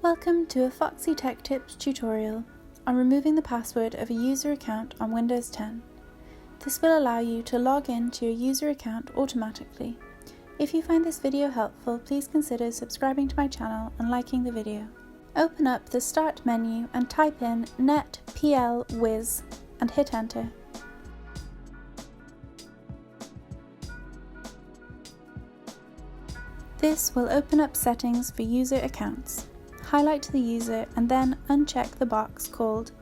Welcome to a Foxy Tech Tips tutorial on removing the password of a user account on Windows 10. This will allow you to log in to your user account automatically. If you find this video helpful, please consider subscribing to my channel and liking the video. Open up the Start menu and type in netPLwiz and hit enter. This will open up settings for user accounts. Highlight the user and then uncheck the box called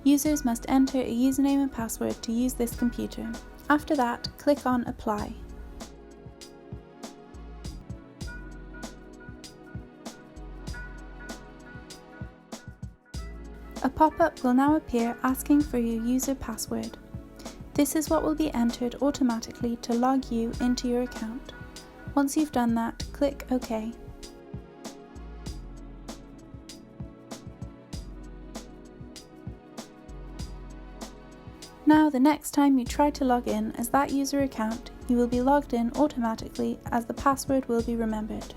"Users must enter a username and password to use this computer." After that, click on Apply. A pop-up will now appear asking for your user password. This is what will be entered automatically to log you into your account. Once you've done that, click OK. Now the next time you try to log in as that user account, you will be logged in automatically as the password will be remembered.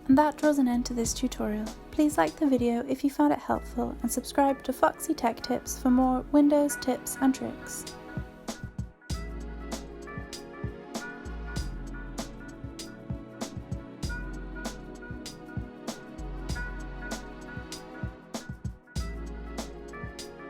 And that draws an end to this tutorial. Please like the video if you found it helpful and subscribe to Foxy Tech Tips for more Windows tips and tricks.